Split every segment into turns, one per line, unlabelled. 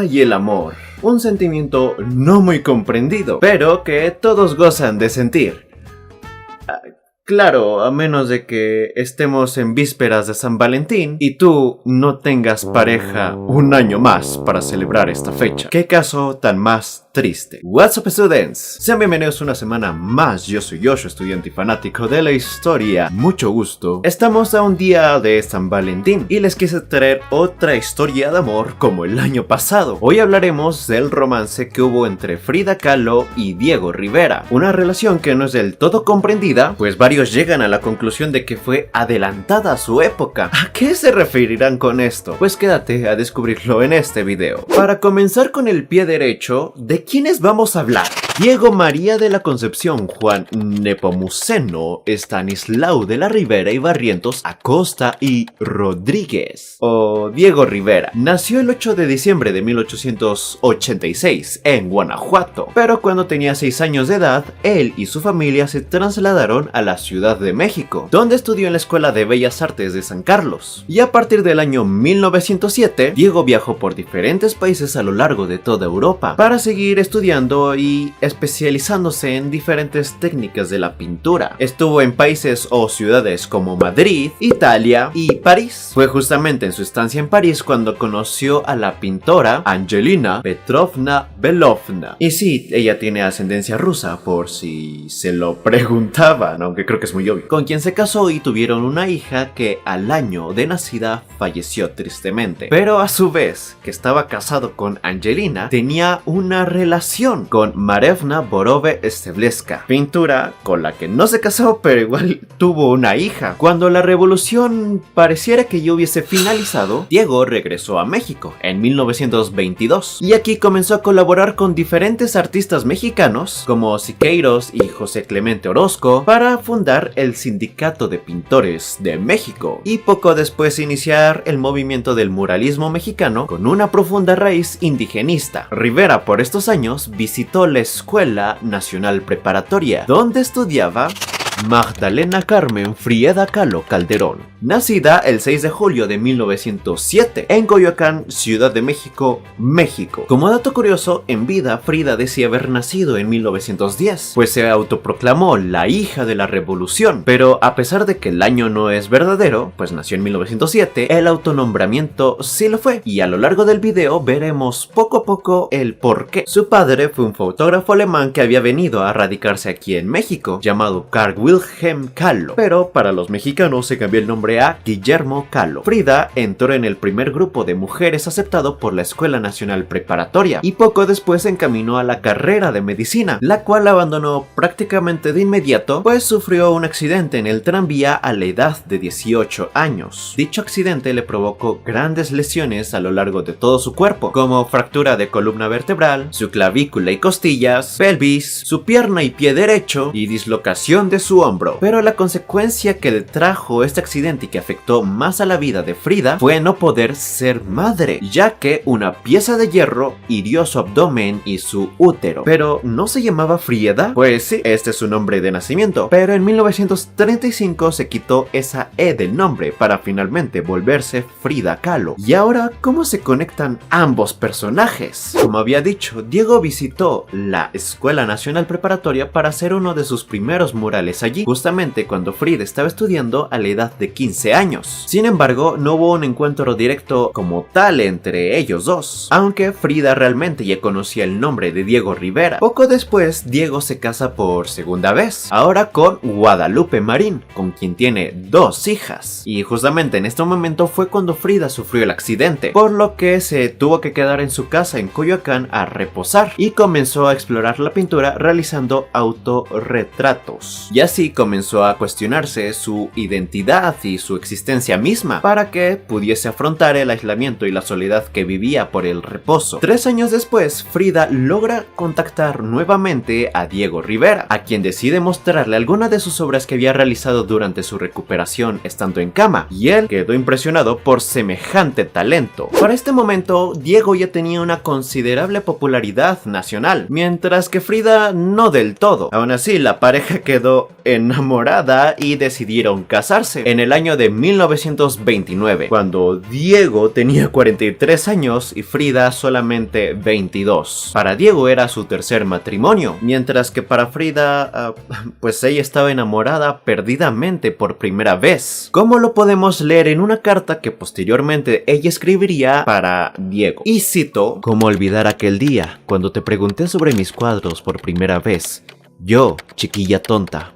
y el amor. Un sentimiento no muy comprendido, pero que todos gozan de sentir. Claro, a menos de que estemos en vísperas de San Valentín y tú no tengas pareja un año más para celebrar esta fecha. ¿Qué caso tan más triste? What's up, students? Sean bienvenidos una semana más. Yo soy Joshua, estudiante y fanático de la historia. Mucho gusto. Estamos a un día de San Valentín y les quise traer otra historia de amor como el año pasado. Hoy hablaremos del romance que hubo entre Frida Kahlo y Diego Rivera. Una relación que no es del todo comprendida, pues varios llegan a la conclusión de que fue adelantada a su época. ¿A qué se referirán con esto? Pues quédate a descubrirlo en este video. Para comenzar con el pie derecho, ¿de quiénes vamos a hablar? Diego María de la Concepción Juan Nepomuceno Estanislao de la Rivera y Barrientos Acosta y Rodríguez, o Diego Rivera. Nació el 8 de diciembre de 1886 en Guanajuato, pero cuando tenía 6 años de edad, él y su familia se trasladaron a la Ciudad de México, donde estudió en la Escuela de Bellas Artes de San Carlos. Y a partir del año 1907, Diego viajó por diferentes países a lo largo de toda Europa para seguir estudiando y especializándose en diferentes técnicas de la pintura. Estuvo en países o ciudades como Madrid, Italia y París. Fue justamente en su estancia en París cuando conoció a la pintora Angelina Petrovna Belovna. Y sí, ella tiene ascendencia rusa, por si se lo preguntaban, aunque creo que es muy obvio. Con quien se casó y tuvieron una hija que al año de nacida falleció tristemente. Pero a su vez, que estaba casado con Angelina, tenía una relación con Marevna Borove Stebleska, pintura con la que no se casó, pero igual tuvo una hija. Cuando la revolución pareciera que ya hubiese finalizado, Diego regresó a México en 1922 y aquí comenzó a colaborar con diferentes artistas mexicanos como Siqueiros y José Clemente Orozco para fundar el Sindicato de Pintores de México y poco después iniciar el movimiento del muralismo mexicano con una profunda raíz indigenista. Rivera por estos años visitó la Escuela Nacional Preparatoria, donde estudiaba Magdalena Carmen Frieda Kahlo Calderón, nacida el 6 de julio de 1907 en Coyoacán, Ciudad de México, México. Como dato curioso, en vida Frida decía haber nacido en 1910, pues se autoproclamó la hija de la revolución, pero a pesar de que el año no es verdadero, pues nació en 1907, el autonombramiento sí lo fue, y a lo largo del video veremos poco a poco el porqué. Su padre fue un fotógrafo alemán que había venido a radicarse aquí en México, llamado Carl Wilhelm Kahlo, pero para los mexicanos se cambió el nombre a Guillermo Kahlo. Frida entró en el primer grupo de mujeres aceptado por la Escuela Nacional Preparatoria y poco después se encaminó a la carrera de medicina, la cual abandonó prácticamente de inmediato, pues sufrió un accidente en el tranvía a la edad de 18 años. Dicho accidente le provocó grandes lesiones a lo largo de todo su cuerpo, como fractura de columna vertebral, su clavícula y costillas, pelvis, su pierna y pie derecho y dislocación de su hombro. Pero la consecuencia que le trajo este accidente y que afectó más a la vida de Frida fue no poder ser madre, ya que una pieza de hierro hirió su abdomen y su útero. Pero ¿no se llamaba Frieda? Pues sí, este es su nombre de nacimiento, pero en 1935 se quitó esa E del nombre para finalmente volverse Frida Kahlo. Y ahora, ¿cómo se conectan ambos personajes? Como había dicho, Diego visitó la Escuela Nacional Preparatoria para hacer uno de sus primeros murales allí, justamente cuando Frida estaba estudiando a la edad de 15 años. Sin embargo, no hubo un encuentro directo como tal entre ellos dos, aunque Frida realmente ya conocía el nombre de Diego Rivera. Poco después, Diego se casa por segunda vez, ahora con Guadalupe Marín, con quien tiene 2 hijas. Y justamente en este momento fue cuando Frida sufrió el accidente, por lo que se tuvo que quedar en su casa en Coyoacán a reposar y comenzó a explorar la pintura realizando autorretratos. Y así comenzó a cuestionarse su identidad y su existencia misma para que pudiese afrontar el aislamiento y la soledad que vivía por el reposo. 3 años después, Frida logra contactar nuevamente a Diego Rivera, a quien decide mostrarle algunas de sus obras que había realizado durante su recuperación estando en cama, y él quedó impresionado por semejante talento. Para este momento, Diego ya tenía una considerable popularidad nacional, mientras que Frida no del todo. Aún así, la pareja quedó enamorada y decidieron casarse en el año de 1929, cuando Diego tenía 43 años y Frida solamente 22. Para Diego era su tercer matrimonio, mientras que para Frida, pues ella estaba enamorada perdidamente por primera vez, como lo podemos leer en una carta que posteriormente ella escribiría para Diego. Y cito: "Cómo olvidar aquel día, cuando te pregunté sobre mis cuadros por primera vez. Yo, chiquilla tonta.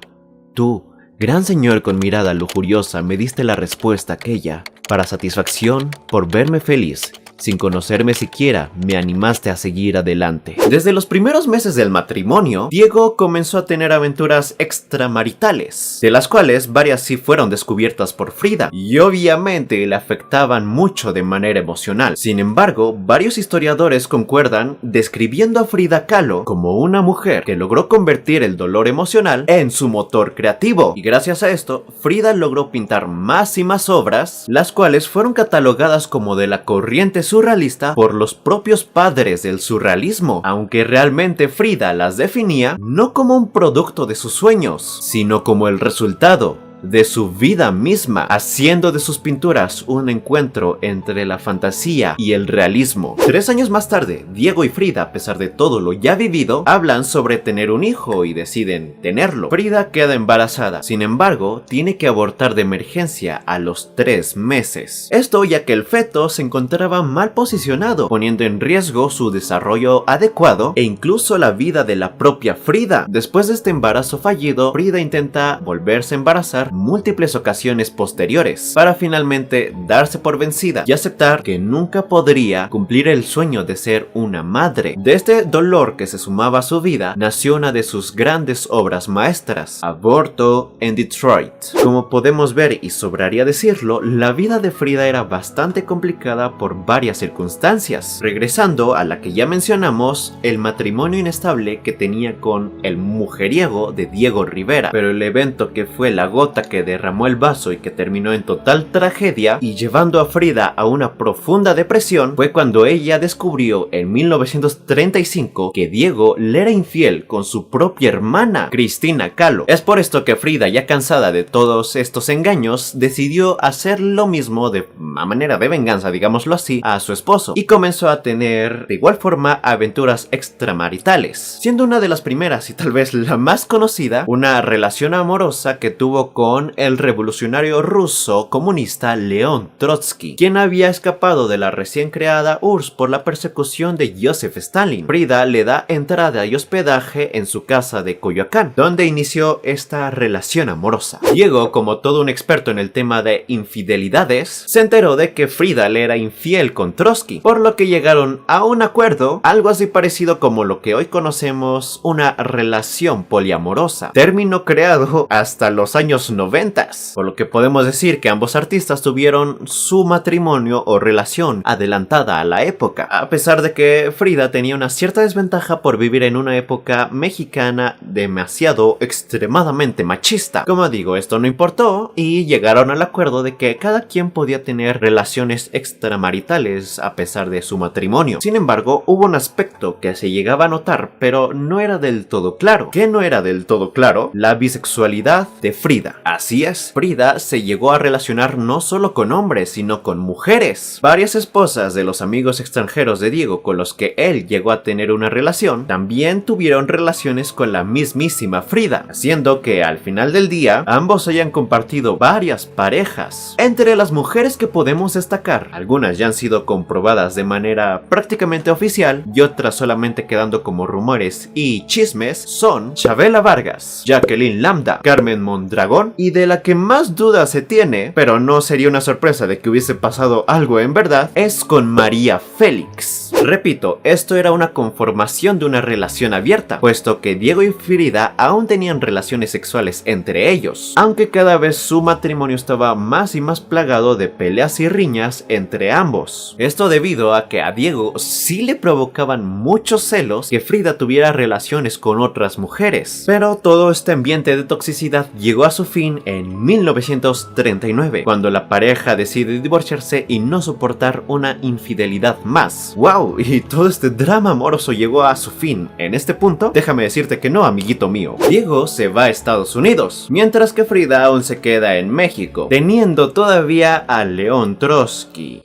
Tú, gran señor con mirada lujuriosa, me diste la respuesta aquella. Para satisfacción, por verme feliz. Sin conocerme siquiera, me animaste a seguir adelante". Desde los primeros meses del matrimonio, Diego comenzó a tener aventuras extramaritales, de las cuales varias sí fueron descubiertas por Frida, y obviamente le afectaban mucho de manera emocional. Sin embargo, varios historiadores concuerdan describiendo a Frida Kahlo como una mujer que logró convertir el dolor emocional en su motor creativo, y gracias a esto, Frida logró pintar más y más obras, las cuales fueron catalogadas como de la corriente surrealista por los propios padres del surrealismo, aunque realmente Frida las definía no como un producto de sus sueños, sino como el resultado de su vida misma, haciendo de sus pinturas un encuentro entre la fantasía y el realismo. 3 años más tarde, Diego y Frida, a pesar de todo lo ya vivido, hablan sobre tener un hijo y deciden tenerlo. Frida queda embarazada, sin embargo, tiene que abortar de emergencia a los 3 meses. Esto ya que el feto se encontraba mal posicionado, poniendo en riesgo su desarrollo adecuado e incluso la vida de la propia Frida. Después de este embarazo fallido, Frida intenta volverse a embarazar múltiples ocasiones posteriores, para finalmente darse por vencida y aceptar que nunca podría cumplir el sueño de ser una madre. De este dolor que se sumaba a su vida, nació una de sus grandes obras maestras, Aborto en Detroit. Como podemos ver, y sobraría decirlo, la vida de Frida era bastante complicada por varias circunstancias. Regresando a la que ya mencionamos, el matrimonio inestable que tenía con el mujeriego de Diego Rivera, pero el evento que fue la gota que derramó el vaso y que terminó en total tragedia y llevando a Frida a una profunda depresión fue cuando ella descubrió en 1935 que Diego le era infiel con su propia hermana, Cristina Kahlo. Es por esto que Frida, ya cansada de todos estos engaños, decidió hacer lo mismo a manera de venganza, digámoslo así, a su esposo, y comenzó a tener de igual forma aventuras extramaritales, siendo una de las primeras y tal vez la más conocida, una relación amorosa que tuvo con el revolucionario ruso comunista León Trotsky, quien había escapado de la recién creada URSS por la persecución de Joseph Stalin. Frida le da entrada y hospedaje en su casa de Coyoacán, donde inició esta relación amorosa. Diego, como todo un experto en el tema de infidelidades, se enteró de que Frida le era infiel con Trotsky, por lo que llegaron a un acuerdo, algo así parecido como lo que hoy conocemos una relación poliamorosa, término creado hasta los años 90, por lo que podemos decir que ambos artistas tuvieron su matrimonio o relación adelantada a la época, a pesar de que Frida tenía una cierta desventaja por vivir en una época mexicana demasiado extremadamente machista. Como digo, esto no importó y llegaron al acuerdo de que cada quien podía tener relaciones extramaritales a pesar de su matrimonio. Sin embargo, hubo un aspecto que se llegaba a notar, pero no era del todo claro. ¿Qué no era del todo claro? La bisexualidad de Frida. Así es, Frida se llegó a relacionar no solo con hombres, sino con mujeres. Varias esposas de los amigos extranjeros de Diego con los que él llegó a tener una relación, también tuvieron relaciones con la mismísima Frida, haciendo que al final del día, ambos hayan compartido varias parejas. Entre las mujeres que podemos destacar, algunas ya han sido comprobadas de manera prácticamente oficial y otras solamente quedando como rumores y chismes, son Chavela Vargas, Jacqueline Lambda, Carmen Mondragón y de la que más duda se tiene, pero no sería una sorpresa de que hubiese pasado algo en verdad, es con María Félix. Repito, esto era una conformación de una relación abierta, puesto que Diego y Frida aún tenían relaciones sexuales entre ellos, aunque cada vez su matrimonio estaba más y más plagado de peleas y riñas entre ambos. Esto debido a que a Diego sí le provocaban muchos celos que Frida tuviera relaciones con otras mujeres, pero todo este ambiente de toxicidad llegó a su fin fin en 1939, cuando la pareja decide divorciarse y no soportar una infidelidad más. ¡Wow! Y todo este drama amoroso llegó a su fin. En este punto, déjame decirte que no, amiguito mío. Diego se va a Estados Unidos, mientras que Frida aún se queda en México, teniendo todavía a León Trotsky.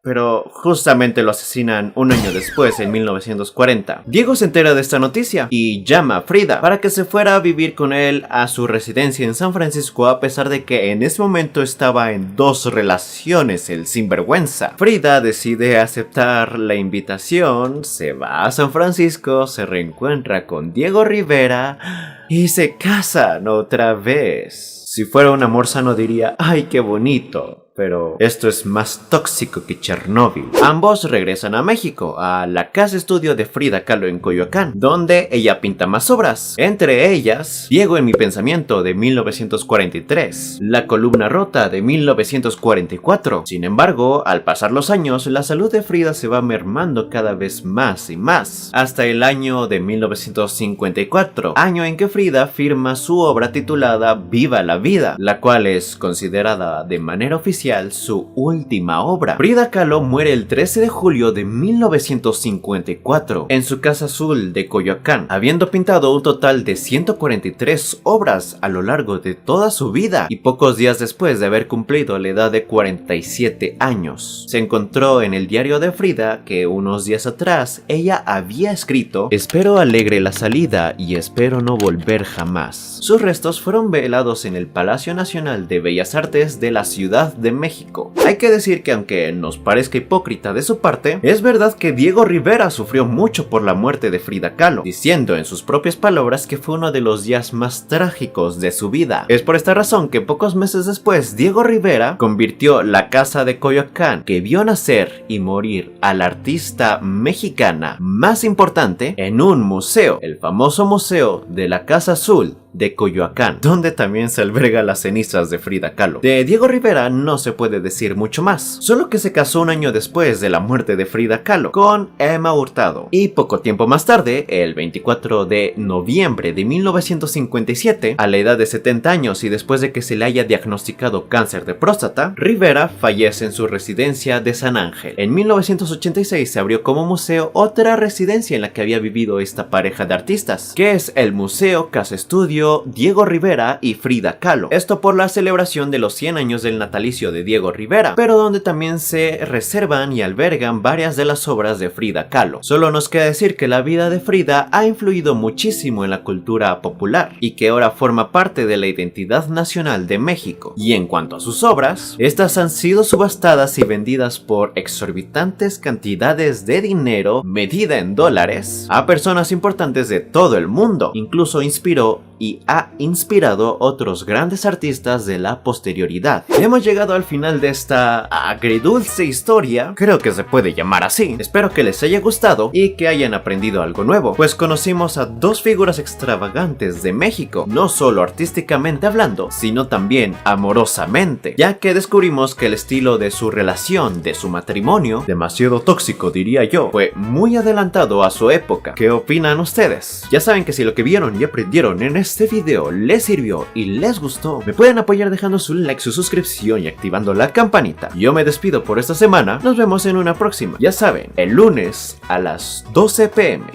Pero justamente lo asesinan un año después, en 1940. Diego se entera de esta noticia y llama a Frida para que se fuera a vivir con él a su residencia en San Francisco, a pesar de que en ese momento estaba en 2 relaciones, el sinvergüenza. Frida decide aceptar la invitación, se va a San Francisco, se reencuentra con Diego Rivera y se casan otra vez. Si fuera un amor sano diría, ¡ay, qué bonito! Pero esto es más tóxico que Chernóbil. Ambos regresan a México, a la casa estudio de Frida Kahlo en Coyoacán, donde ella pinta más obras. Entre ellas, Diego en mi pensamiento de 1943, La columna rota de 1944. Sin embargo, al pasar los años, la salud de Frida se va mermando cada vez más y más, hasta el año de 1954, año en que Frida firma su obra titulada Viva la Vida, la cual es considerada de manera oficial su última obra. Frida Kahlo muere el 13 de julio de 1954 en su casa azul de Coyoacán, habiendo pintado un total de 143 obras a lo largo de toda su vida, y pocos días después de haber cumplido la edad de 47 años. Se encontró en el diario de Frida que unos días atrás ella había escrito: espero alegre la salida y espero no volver jamás. Sus restos fueron velados en el Palacio Nacional de Bellas Artes de la Ciudad de México. Hay que decir que, aunque nos parezca hipócrita de su parte, es verdad que Diego Rivera sufrió mucho por la muerte de Frida Kahlo, diciendo en sus propias palabras que fue uno de los días más trágicos de su vida. Es por esta razón que pocos meses después Diego Rivera convirtió la casa de Coyoacán, que vio nacer y morir a la artista mexicana más importante, en un museo, el famoso Museo de la Casa Azul de Coyoacán, donde también se alberga las cenizas de Frida Kahlo. De Diego Rivera no se puede decir mucho más, solo que se casó un año después de la muerte de Frida Kahlo con Emma Hurtado, y poco tiempo más tarde, el 24 de noviembre de 1957, a la edad de 70 años y después de que se le haya diagnosticado cáncer de próstata, Rivera fallece en su residencia de San Ángel. En 1986 se abrió como museo otra residencia en la que había vivido esta pareja de artistas, que es el Museo Casa Estudio Diego Rivera y Frida Kahlo. Esto por la celebración de los 100 años del natalicio de Diego Rivera, pero donde también se reservan y albergan varias de las obras de Frida Kahlo. Solo nos queda decir que la vida de Frida ha influido muchísimo en la cultura popular y que ahora forma parte de la identidad nacional de México. Y en cuanto a sus obras, estas han sido subastadas y vendidas por exorbitantes cantidades de dinero, medida en dólares, a personas importantes de todo el mundo. Incluso inspiró y ha inspirado otros grandes artistas de la posterioridad. Hemos llegado al final de esta agridulce historia, creo que se puede llamar así. Espero que les haya gustado y que hayan aprendido algo nuevo, pues conocimos a 2 figuras extravagantes de México, no solo artísticamente hablando, sino también amorosamente, ya que descubrimos que el estilo de su relación, de su matrimonio, demasiado tóxico diría yo, fue muy adelantado a su época. ¿Qué opinan ustedes? Ya saben que si lo que vieron y aprendieron en este video les sirvió y les gustó, me pueden apoyar dejando su like, su suscripción y activando la campanita. Yo me despido por esta semana, nos vemos en una próxima. Ya saben, el lunes a las 12 p.m.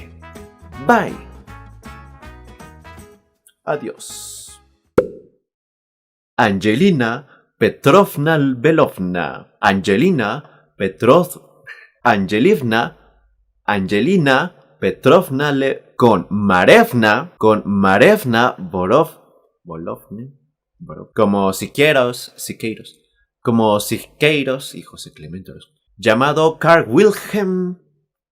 Bye. Adiós. Angelina Petrovna Belovna. Angelina Petrovna con Marevna Bolovne, como Siqueiros, como Siqueiros y José Clemente, llamado Carl Wilhelm